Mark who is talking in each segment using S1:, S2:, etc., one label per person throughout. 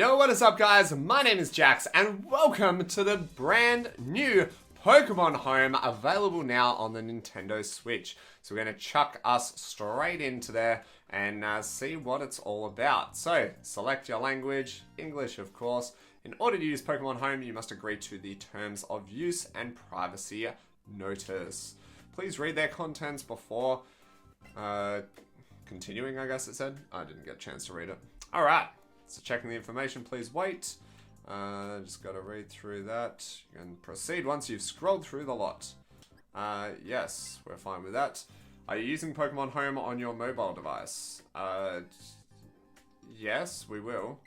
S1: Yo, what is up guys? My name is Jax and welcome to the brand new Pokemon Home available now on the Nintendo Switch. So we're going to chuck us straight into there and see what it's all about. So select your language, English of course. In order to use Pokemon Home, you must agree to the terms of use and privacy notice. Please read their contents before continuing, I guess it said. I didn't get a chance to read it. Alright. So checking the information, please wait. Just got to read through that and proceed once you've scrolled through the lot. Yes, we're fine with that. Are you using Pokemon Home on your mobile device? Yes, we will.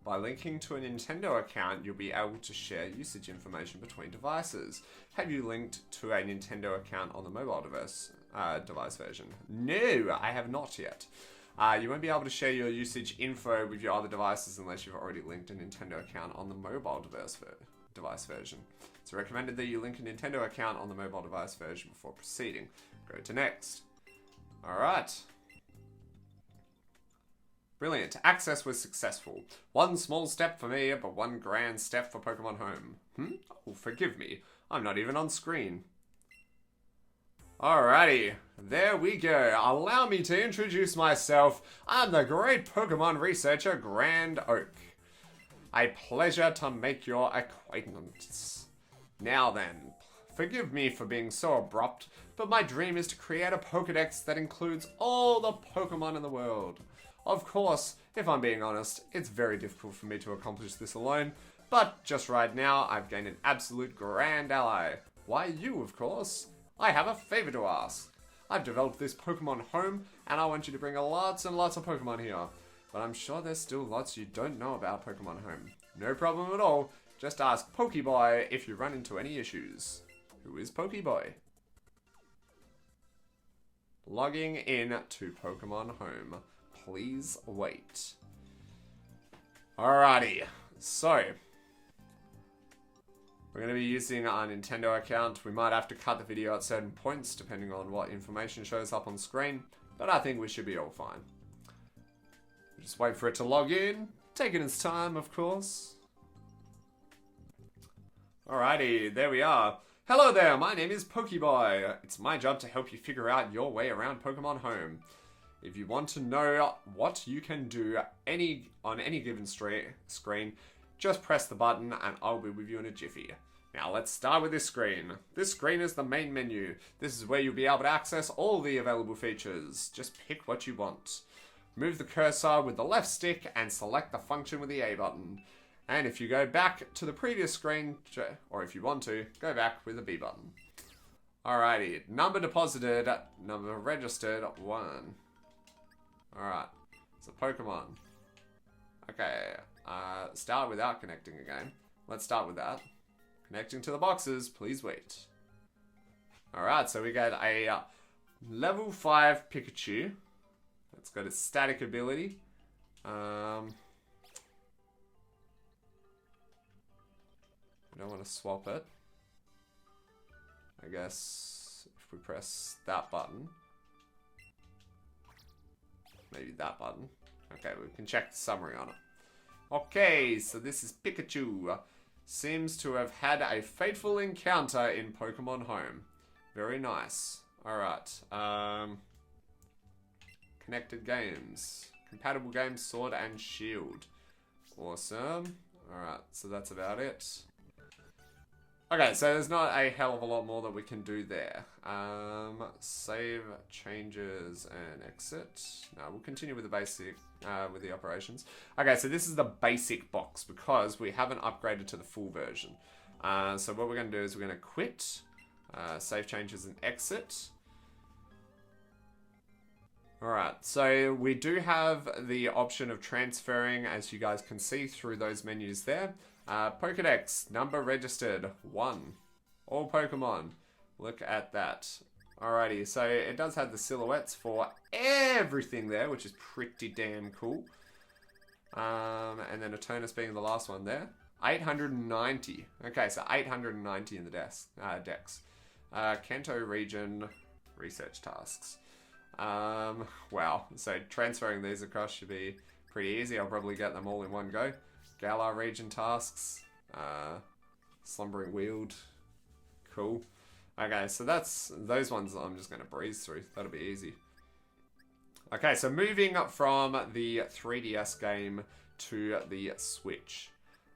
S1: By linking to a Nintendo account, you'll be able to share usage information between devices. Have you linked to a Nintendo account on the mobile device version? No, I have not yet. You won't be able to share your usage info with your other devices unless you've already linked a Nintendo account on the mobile device version. It's recommended that you link a Nintendo account on the mobile device version before proceeding. Go to next. Alright. Brilliant. Access was successful. One small step for me, but one grand step for Pokemon Home. Oh, forgive me. I'm not even on screen. Alrighty, there we go. Allow me to introduce myself. I'm the great Pokemon researcher, Grand Oak. A pleasure to make your acquaintance. Now then, forgive me for being so abrupt, but my dream is to create a Pokedex that includes all the Pokemon in the world. Of course, if I'm being honest, it's very difficult for me to accomplish this alone, but just right now, I've gained an absolute grand ally. Why you, of course. I have a favor to ask. I've developed this Pokemon Home, and I want you to bring lots and lots of Pokemon here. But I'm sure there's still lots you don't know about Pokemon Home. No problem at all. Just ask Pokeboy if you run into any issues. Who is Pokeboy? Logging in to Pokemon Home. Please wait. Alrighty. So we're going to be using our Nintendo account. We might have to cut the video at certain points depending on what information shows up on screen, but I think we should be all fine. Just wait for it to log in, taking its time of course. Alrighty, there we are. Hello there, my name is Pokeboy. It's my job to help you figure out your way around Pokemon Home. If you want to know what you can do on any given screen, just press the button and I'll be with you in a jiffy. Now let's start with this screen. This screen is the main menu. This is where you'll be able to access all the available features. Just pick what you want. Move the cursor with the left stick and select the function with the A button. And if you go back to the previous screen, or if you want to, go back with the B button. Alrighty, number deposited, number registered, 1. Alright, it's a Pokemon. Okay. Start without connecting again. Let's start with that. Connecting to the boxes, please wait. Alright, so we got a level 5 Pikachu. It's got its static ability. We don't want to swap it. I guess if we press that button. Maybe that button. Okay, we can check the summary on it. Okay, so this is Pikachu. Seems to have had a fateful encounter in Pokemon Home. Very nice. Alright. Connected games. Compatible games, Sword and Shield. Awesome. Alright, so that's about it. Okay, so there's not a hell of a lot more that we can do there. Save, changes, and exit. No, we'll continue with the basic, with the operations. Okay, so this is the basic box because we haven't upgraded to the full version. So what we're going to do is we're going to quit, save, changes, and exit. Alright, so we do have the option of transferring, as you guys can see through those menus there. Pokedex, number registered, 1. All Pokemon. Look at that. Alrighty, so it does have the silhouettes for everything there, which is pretty damn cool. And then Eternus being the last one there. 890. Okay, so 890 in the dex. Kanto region research tasks. Wow, so transferring these across should be pretty easy. I'll probably get them all in one go. Galar region tasks. Slumbering Wield. Cool. Okay, so that's those ones I'm just going to breeze through. That'll be easy. Okay, so moving up from the 3DS game to the Switch.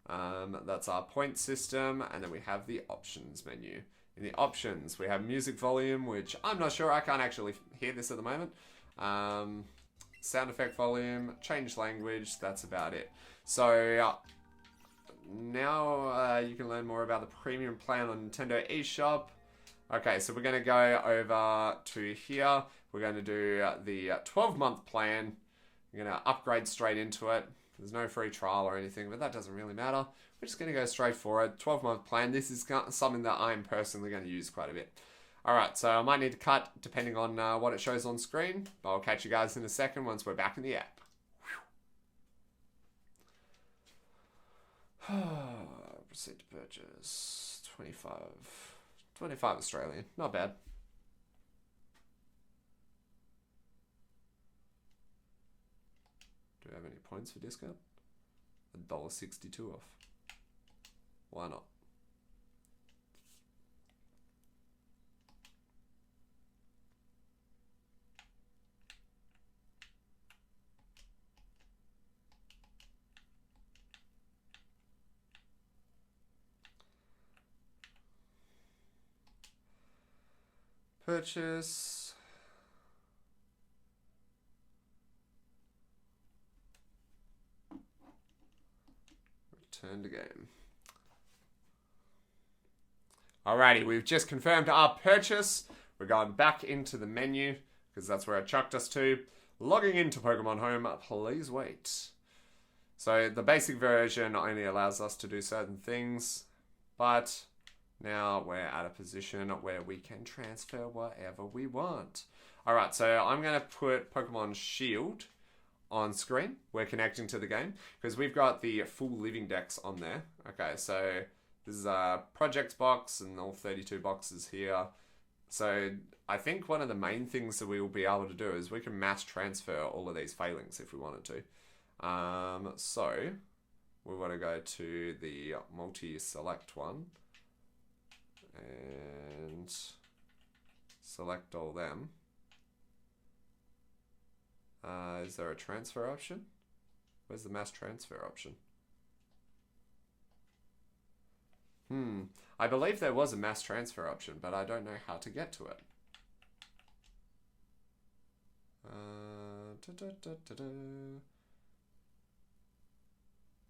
S1: That's our point system, and then we have the options menu. In the options, we have music volume, which I'm not sure, I can't actually hear this at the moment. Sound effect volume, change language, that's about it. So now you can learn more about the premium plan on Nintendo eShop. Okay, so we're going to go over to here. We're going to do the 12-month plan. We're going to upgrade straight into it. There's no free trial or anything, but that doesn't really matter. We're just going to go straight for it. 12-month plan. This is something that I'm personally going to use quite a bit. Alright, so I might need to cut depending on what it shows on screen. But I'll catch you guys in a second once we're back in the app. Proceed to purchase. 25 Australian. Not bad. Do we have any points for discount? $1.62 off. Why not? Purchase. Return to game. Alrighty, we've just confirmed our purchase. We're going back into the menu because that's where it chucked us to. Logging into Pokemon Home, please wait. So the basic version only allows us to do certain things, but now we're at a position where we can transfer whatever we want. Alright, so I'm going to put Pokemon Shield on screen. We're connecting to the game because we've got the full living dex on there. Okay, so this is a projects box and all 32 boxes here. So I think one of the main things that we will be able to do is we can mass transfer all of these failings if we wanted to. So we want to go to the multi-select one and select all them. Is there a transfer option? Where's the mass transfer option? I believe there was a mass transfer option, but I don't know how to get to it.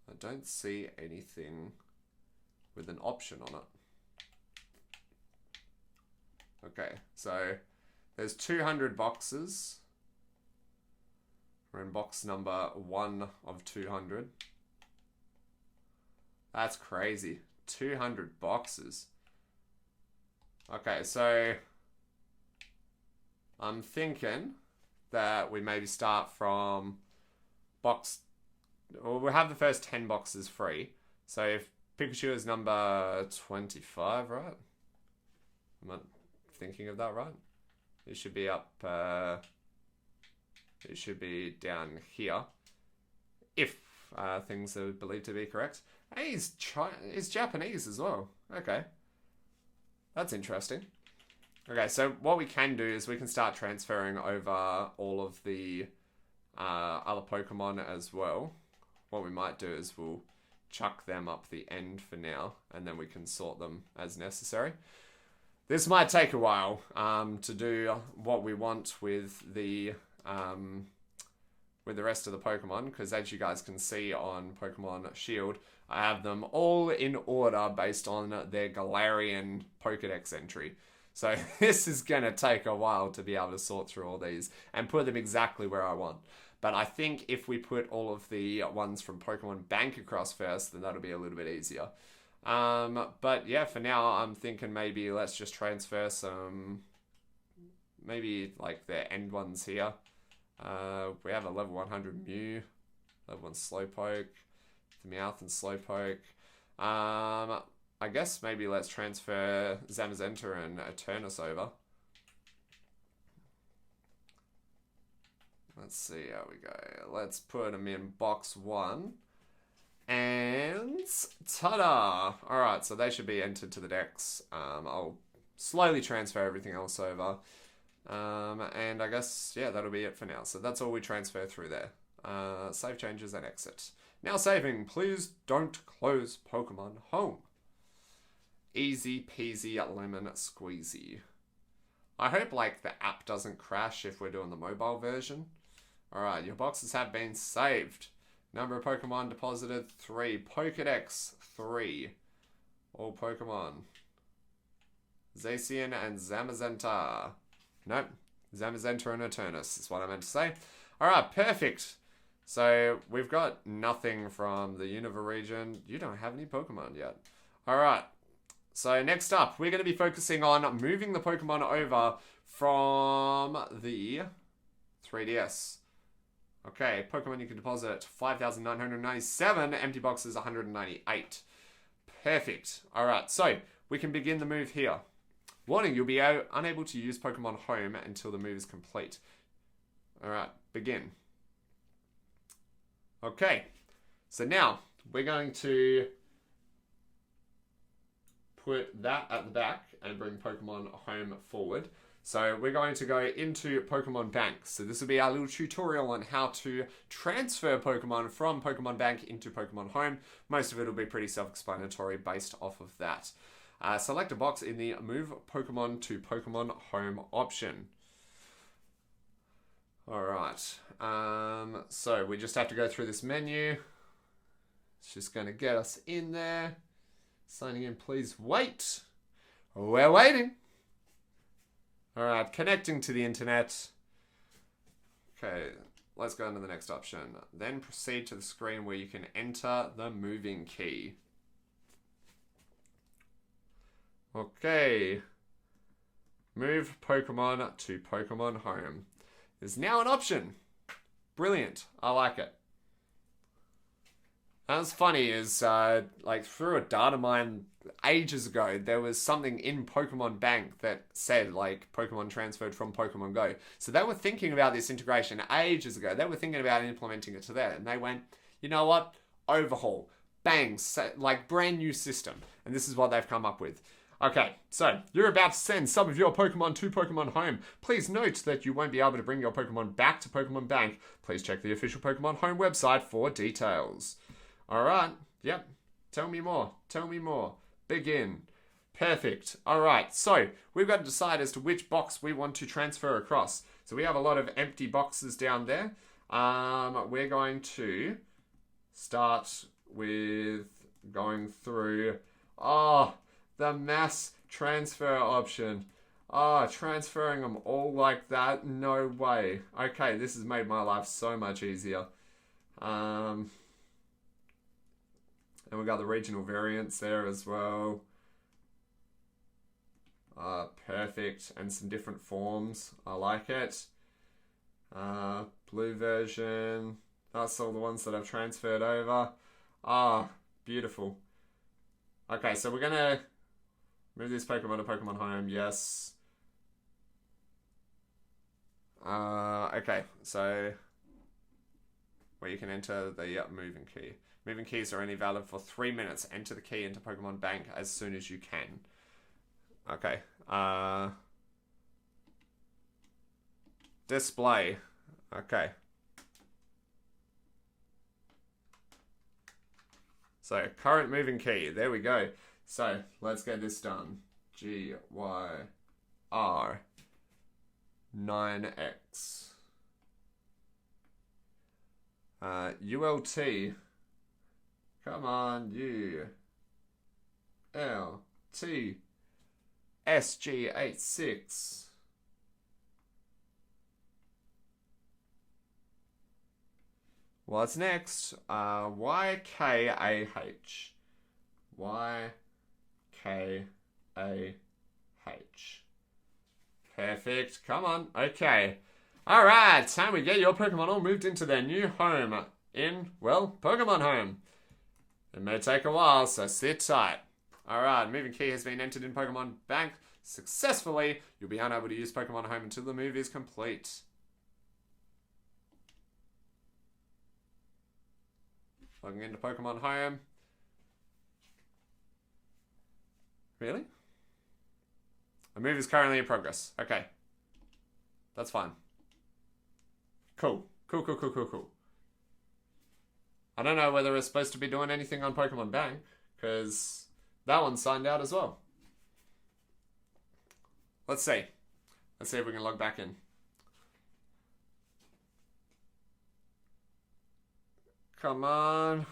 S1: I don't see anything with an option on it. Okay, so there's 200 boxes. We're in box number 1 of 200. That's crazy. 200 boxes. Okay, so I'm thinking that we maybe start from box... Well, we'll have the first 10 boxes free. So if Pikachu is number 25, right? Am I thinking of that right? It should be up... it should be down here. If things are believed to be correct. Hey, he's Japanese as well. Okay. That's interesting. Okay, so what we can do is we can start transferring over all of the other Pokemon as well. What we might do is we'll chuck them up the end for now, and then we can sort them as necessary. This might take a while to do what we want with the rest of the Pokemon, because as you guys can see on Pokemon Shield, I have them all in order based on their Galarian Pokedex entry. So this is going to take a while to be able to sort through all these and put them exactly where I want. But I think if we put all of the ones from Pokemon Bank across first, then that'll be a little bit easier. But yeah, for now, I'm thinking maybe let's just transfer some, maybe like the end ones here. We have a level 100 Mew, level 1 Slowpoke, Meowth and Slowpoke. I guess maybe let's transfer Zamazenta and Eternus over. Let's see how we go. Let's put them in box 1. And ta-da! Alright, so they should be entered to the decks. I'll slowly transfer everything else over. And I guess, yeah, that'll be it for now. So that's all we transfer through there. Save changes and exit. Now saving, please don't close Pokemon Home. Easy peasy lemon squeezy. I hope, like, the app doesn't crash if we're doing the mobile version. Alright, your boxes have been saved. Number of Pokemon deposited, 3. Pokedex, 3. All Pokemon. Zacian and Zamazenta. Nope. Zamazenta and Eternus is what I meant to say. Alright, perfect. So, we've got nothing from the Unova region. You don't have any Pokemon yet. Alright. So, next up, we're going to be focusing on moving the Pokemon over from the 3DS. Okay, Pokemon you can deposit 5,997, empty boxes 198. Perfect. Alright, so we can begin the move here. Warning, you'll be unable to use Pokemon Home until the move is complete. Alright, begin. Okay, so now we're going to put that at the back and bring Pokemon Home forward. So we're going to go into Pokemon Bank. So this will be our little tutorial on how to transfer Pokemon from Pokemon Bank into Pokemon Home. Most of it will be pretty self-explanatory based off of that. Select a box in the Move Pokemon to Pokemon Home option. Alright, so we just have to go through this menu. It's just going to get us in there. Signing in, please wait. We're waiting. Alright, connecting to the internet. Okay, let's go on to the next option. Then proceed to the screen where you can enter the moving key. Okay. Move Pokemon to Pokemon Home is now an option. Brilliant. I like it. What's funny is, like, through a data mine ages ago, there was something in Pokemon Bank that said, like, Pokemon transferred from Pokemon Go. So they were thinking about this integration ages ago. They were thinking about implementing it to there. And they went, you know what? Overhaul. Bang. Like, brand new system. And this is what they've come up with. Okay, so you're about to send some of your Pokemon to Pokemon Home. Please note that you won't be able to bring your Pokemon back to Pokemon Bank. Please check the official Pokemon Home website for details. Alright, yep. Tell me more. Tell me more. Begin. Perfect. Alright, so we've got to decide as to which box we want to transfer across. So we have a lot of empty boxes down there. We're going to start with going through... the mass transfer option. Transferring them all like that? No way. Okay, this has made my life so much easier. And we've got the regional variants there as well. Perfect. And some different forms. I like it. Blue version. That's all the ones that I've transferred over. Beautiful. Okay, so we're going to move this Pokemon to Pokemon Home. Yes. Okay, so where you can enter the moving key. Moving keys are only valid for 3 minutes. Enter the key into Pokemon Bank as soon as you can. Okay. Display. Okay. So, current moving key. There we go. So, let's get this done. GYR 9X. ULT. Come on, ULT SG86. What's next? YKAH. YKAH. Perfect. Come on. Okay. Alright, time we get your Pokemon all moved into their new home in, well, Pokemon Home. It may take a while, so sit tight. Alright, moving key has been entered in Pokemon Bank successfully. You'll be unable to use Pokemon Home until the move is complete. Logging into Pokemon Home. Really? A move is currently in progress. Okay. That's fine. Cool. Cool. I don't know whether we're supposed to be doing anything on Pokemon Bank, because that one's signed out as well. Let's see. Let's see if we can log back in. Come on.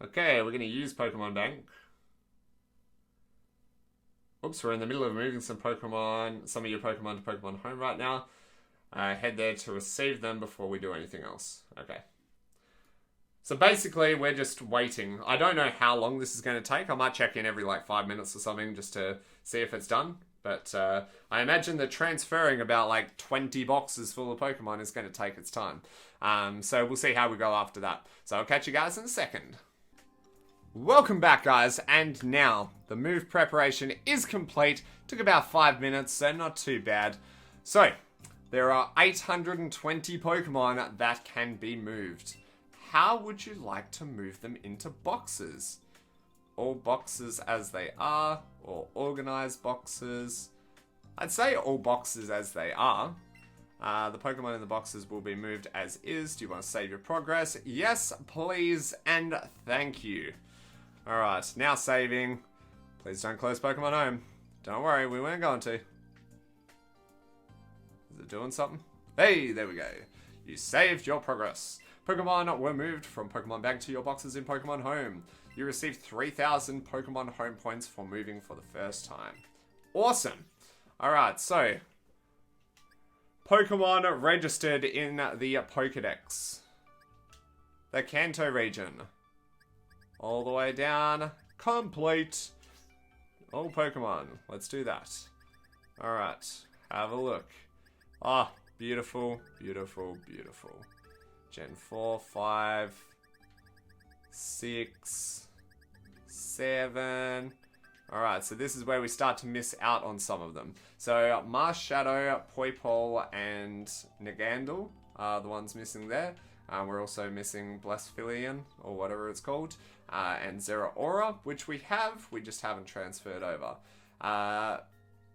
S1: Okay, we're going to use Pokemon Bank. Oops, we're in the middle of moving some of your Pokemon to Pokemon Home right now. Head there to receive them before we do anything else. Okay. So basically, we're just waiting. I don't know how long this is going to take. I might check in every like 5 minutes or something just to see if it's done. But I imagine that transferring about like 20 boxes full of Pokemon is going to take its time. So we'll see how we go after that. So I'll catch you guys in a second. Welcome back, guys, and now the move preparation is complete. Took about 5 minutes, so not too bad. So, there are 820 Pokemon that can be moved. How would you like to move them into boxes? All boxes as they are, or organized boxes? I'd say all boxes as they are. The Pokemon in the boxes will be moved as is. Do you want to save your progress? Yes, please, and thank you. Alright, now saving. Please don't close Pokemon Home. Don't worry, we weren't going to. Is it doing something? Hey, there we go. You saved your progress. Pokemon were moved from Pokemon Bank to your boxes in Pokemon Home. You received 3,000 Pokemon Home points for moving for the first time. Awesome. Alright, so Pokemon registered in the Pokedex. The Kanto region. All the way down. Complete. All Pokemon. Let's do that. Alright. Have a look. Ah, beautiful, beautiful, beautiful. Gen 4, 5, 6, 7. Alright, so this is where we start to miss out on some of them. So, Marshadow, Poipole, and Nagandal are the ones missing there. We're also missing Blessfillion, or whatever it's called, and Zeraora, which we have, we just haven't transferred over.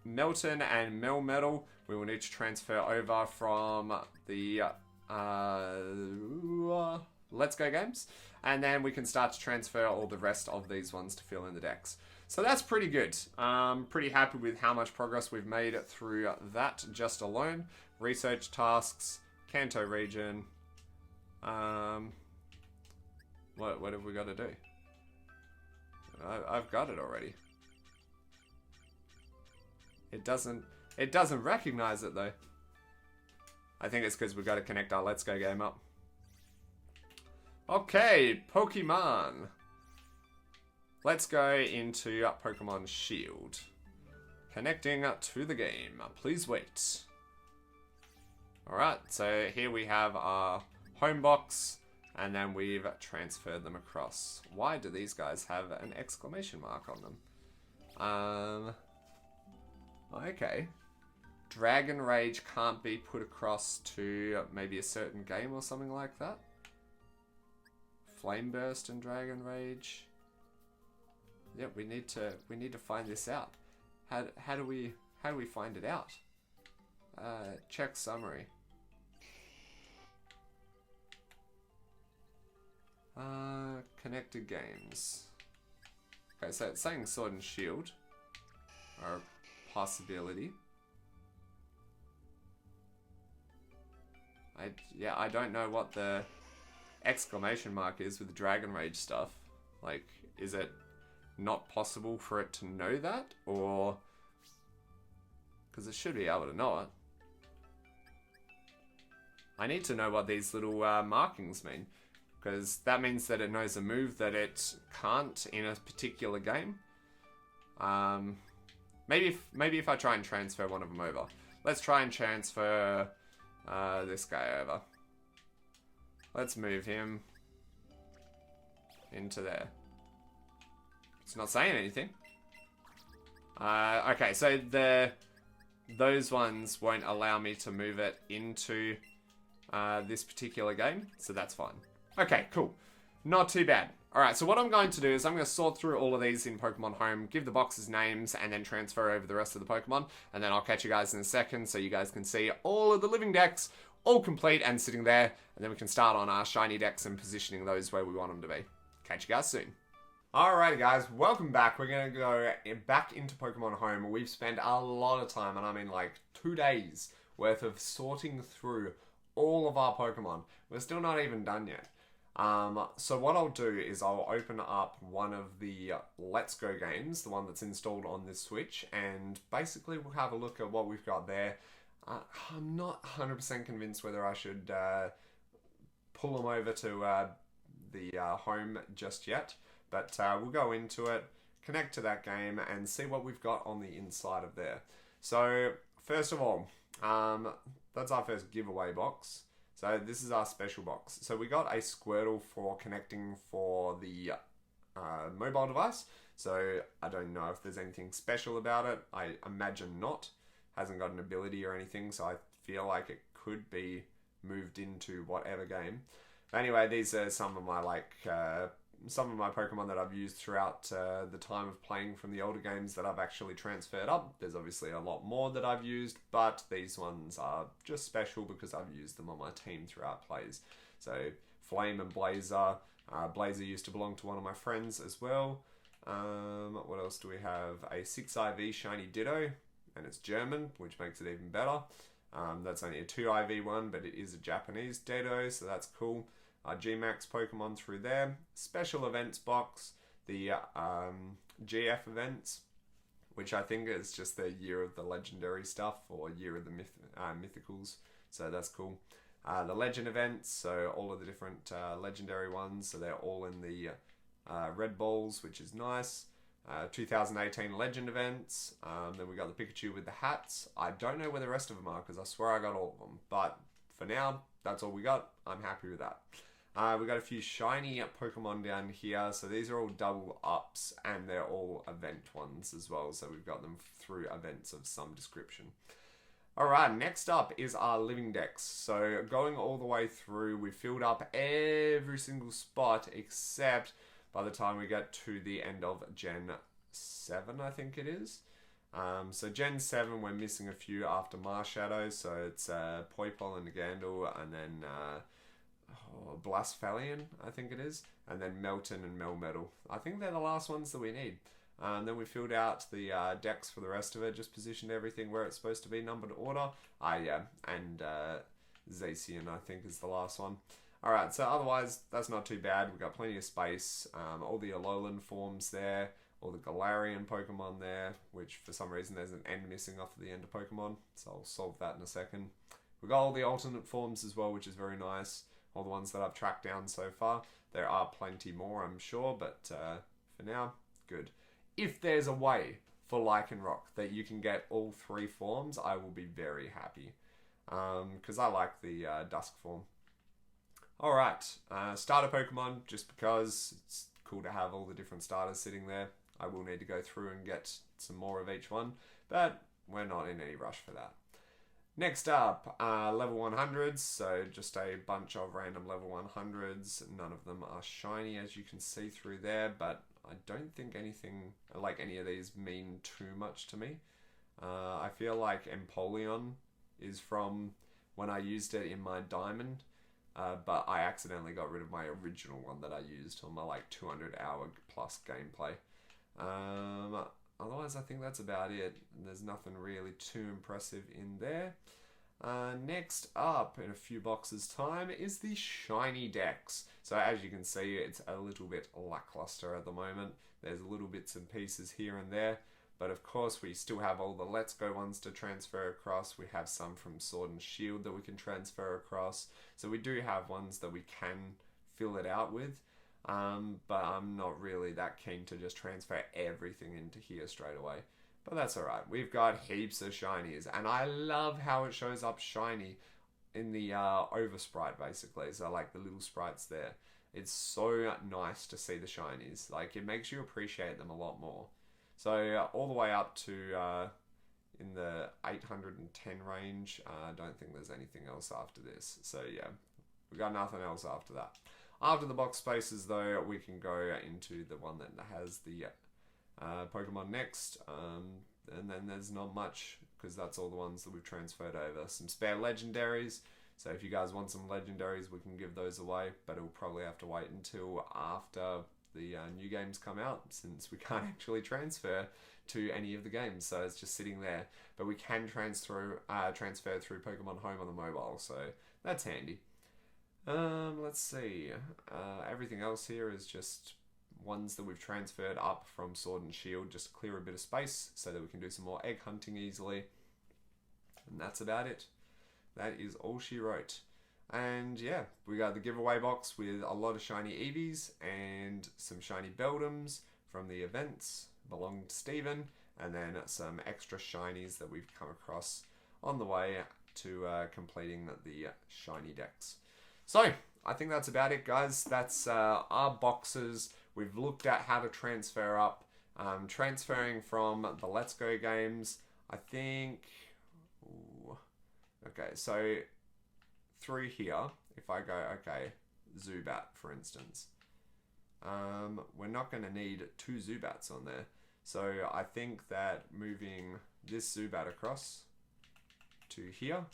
S1: Melton and Melmetal, we will need to transfer over from the Let's Go games, and then we can start to transfer all the rest of these ones to fill in the decks. So that's pretty good. Pretty happy with how much progress we've made through that just alone. Research tasks, Kanto region. What have we got to do? I've got it already. It doesn't recognize it though. I think it's because we've got to connect our Let's Go game up. Okay, Pokemon. Let's go into Pokemon Shield. Connecting to the game. Please wait. Alright, so here we have our home box, and then we've transferred them across. Why do these guys have an exclamation mark on them? Okay. Dragon Rage can't be put across to maybe a certain game or something like that. Flame Burst and Dragon Rage. Yeah, we need to find this out. How do we find it out? Check summary. Connected games. Okay, so it's saying Sword and Shield are a possibility. I don't know what the exclamation mark is with the Dragon Rage stuff. Like, is it not possible for it to know that? Or... because it should be able to know it. I need to know what these little markings mean. Because that means that it knows a move that it can't in a particular game. Maybe if I try and transfer one of them over. Let's try and transfer this guy over. Let's move him into there. It's not saying anything. Okay, so those ones won't allow me to move it into this particular game, so that's fine. Okay, cool. Not too bad. Alright, so what I'm going to do is I'm going to sort through all of these in Pokemon Home, give the boxes names, and then transfer over the rest of the Pokemon, and then I'll catch you guys in a second so you guys can see all of the living decks, all complete and sitting there, and then we can start on our shiny decks and positioning those where we want them to be. Catch you guys soon. Alrighty guys, welcome back. We're going to go back into Pokemon Home. We've spent a lot of time, and I mean like 2 days worth of sorting through all of our Pokemon. We're still not even done yet. So what I'll do is I'll open up one of the Let's Go games, the one that's installed on this Switch, and basically we'll have a look at what we've got there. I'm not 100% convinced whether I should pull them over to the home just yet, but we'll go into it, connect to that game, and see what we've got on the inside of there. So first of all, that's our first giveaway box. So this is our special box. So we got a Squirtle for connecting for the mobile device. So I don't know if there's anything special about it. I imagine not. Hasn't got an ability or anything, so I feel like it could be moved into whatever game. Anyway, these are some of my some of my Pokemon that I've used throughout the time of playing from the older games that I've actually transferred up. There's obviously a lot more that I've used, but these ones are just special because I've used them on my team throughout plays. So Flame and Blazer. Blazer used to belong to one of my friends as well. What else do we have? A 6IV Shiny Ditto, and it's German, which makes it even better. That's only a 2IV one, but it is a Japanese Ditto, so that's cool. G-Max Pokemon through there. Special events box. The GF events, which I think is just the year of the legendary stuff, or year of the mythicals, so that's cool. The legend events, so all of the different legendary ones, so they're all in the red balls, which is nice. 2018 legend events. Then we got the Pikachu with the hats. I don't know where the rest of them are because I swear I got all of them, but for now that's all we got. I'm happy with that. We got a few shiny Pokemon down here, so these are all double ups and they're all event ones as well, so we've got them through events of some description. Alright, next up is our living decks. So going all the way through, we filled up every single spot except by the time we get to the end of Gen 7, I think it is. So Gen 7, we're missing a few after Marshadow, so it's Poipole and Nagandal, and then Blastphalion, I think it is, and then Melton and Melmetal. I think they're the last ones that we need. And then we filled out the decks for the rest of it, just positioned everything where it's supposed to be, numbered order. Yeah, and Zacian, I think, is the last one. Alright, so otherwise, that's not too bad. We've got plenty of space. All the Alolan forms there, all the Galarian Pokemon there, which for some reason there's an N missing off of the end of Pokemon, so I'll solve that in a second. We've got all the alternate forms as well, which is very nice. All the ones that I've tracked down so far. There are plenty more, I'm sure, but for now, good. If there's a way for Lycanroc that you can get all 3 forms, I will be very happy. Because I like the Dusk form. Alright, starter Pokemon, just because it's cool to have all the different starters sitting there. I will need to go through and get some more of each one, but we're not in any rush for that. Next up, level 100s, so just a bunch of random level 100s. None of them are shiny, as you can see through there, but I don't think anything, like any of these, mean too much to me. I feel like Empoleon is from when I used it in my Diamond, but I accidentally got rid of my original one that I used on my like 200-hour plus gameplay. Otherwise, I think that's about it. There's nothing really too impressive in there. Next up, in a few boxes' time, is the shiny decks. So as you can see, it's a little bit lackluster at the moment. There's little bits and pieces here and there. But of course, we still have all the Let's Go ones to transfer across. We have some from Sword and Shield that we can transfer across. So we do have ones that we can fill it out with. But I'm not really that keen to just transfer everything into here straight away. But that's alright. We've got heaps of shinies, and I love how it shows up shiny in the over sprite, basically. So like the little sprites there. It's so nice to see the shinies. Like, it makes you appreciate them a lot more. So all the way up to in the 810 range. I don't think there's anything else after this. So yeah, we got nothing else after that. After the box spaces though, we can go into the one that has the Pokemon next. And then there's not much, because that's all the ones that we've transferred over. Some spare legendaries. So if you guys want some legendaries, we can give those away, but it'll probably have to wait until after the new games come out, since we can't actually transfer to any of the games, so it's just sitting there. But we can transfer through Pokemon Home on the mobile, so that's handy. Let's see. Everything else here is just ones that we've transferred up from Sword and Shield, just to clear a bit of space so that we can do some more egg hunting easily. And that's about it. That is all she wrote. And yeah, we got the giveaway box with a lot of shiny Eevees and some shiny Beldums from the events belonging to Steven, and then some extra shinies that we've come across on the way to completing the shiny decks. So I think that's about it, guys. That's our boxes. We've looked at how to transfer up. Transferring from the Let's Go games, I think... Ooh. Okay, so through here, if I go, okay, Zubat, for instance. We're not going to need 2 Zubats on there. So I think that moving this Zubat across to here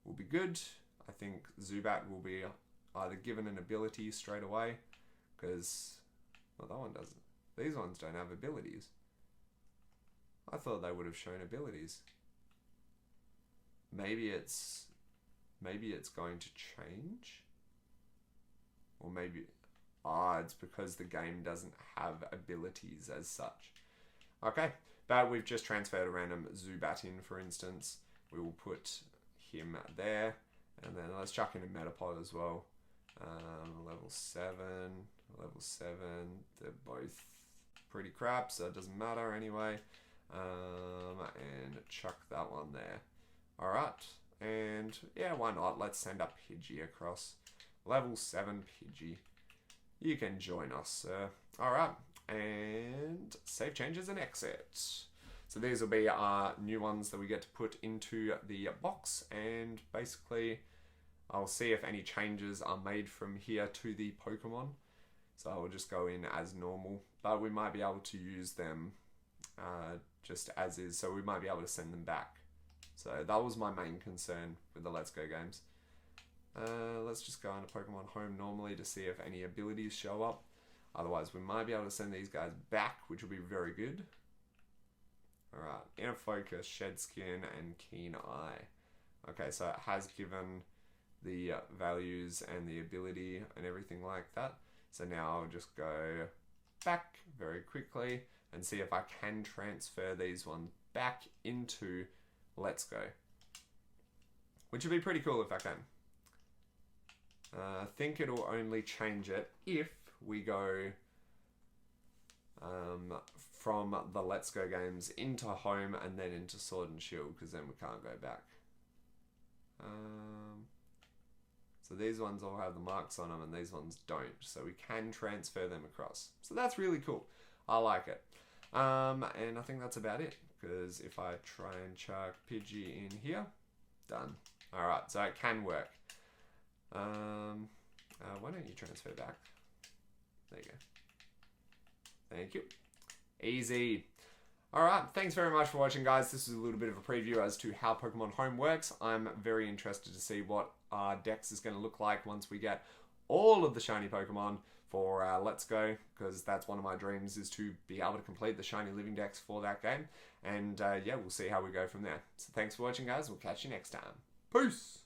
S1: will be good. I think Zubat will be either given an ability straight away, because, well, that one doesn't. These ones don't have abilities. I thought they would have shown abilities. Maybe it's going to change, or maybe it's because the game doesn't have abilities as such. Okay, but we've just transferred a random Zubat in, for instance. We will put him there, and then let's chuck in a Metapod as well. Level 7, they're both pretty crap, so it doesn't matter anyway. And chuck that one there. Alright, and yeah, why not? Let's send up Pidgey across. Level 7 Pidgey. You can join us, sir. Alright, and save changes and exit. So these will be our new ones that we get to put into the box, and basically I'll see if any changes are made from here to the Pokemon. So I will just go in as normal, but we might be able to use them just as is, so we might be able to send them back. So that was my main concern with the Let's Go games. Let's just go into Pokemon Home normally to see if any abilities show up. Otherwise, we might be able to send these guys back, which will be very good. Alright, Inner Focus, Shed Skin, and Keen Eye. Okay, so it has given the values and the ability and everything like that. So now I'll just go back very quickly and see if I can transfer these ones back into Let's Go, which would be pretty cool if I can. I think it'll only change it if we go from the Let's Go games into Home and then into Sword and Shield, because then we can't go back. So these ones all have the marks on them and these ones don't, so we can transfer them across. So that's really cool. I like it. And I think that's about it, because if I try and chuck Pidgey in here, done. Alright, so it can work. Why don't you transfer back? There you go. Thank you. Easy. Alright, thanks very much for watching, guys. This is a little bit of a preview as to how Pokemon Home works. I'm very interested to see what our Dex is going to look like once we get all of the shiny Pokemon for Let's Go, because that's one of my dreams, is to be able to complete the shiny living Dex for that game. And yeah, we'll see how we go from there. So thanks for watching, guys. We'll catch you next time. Peace!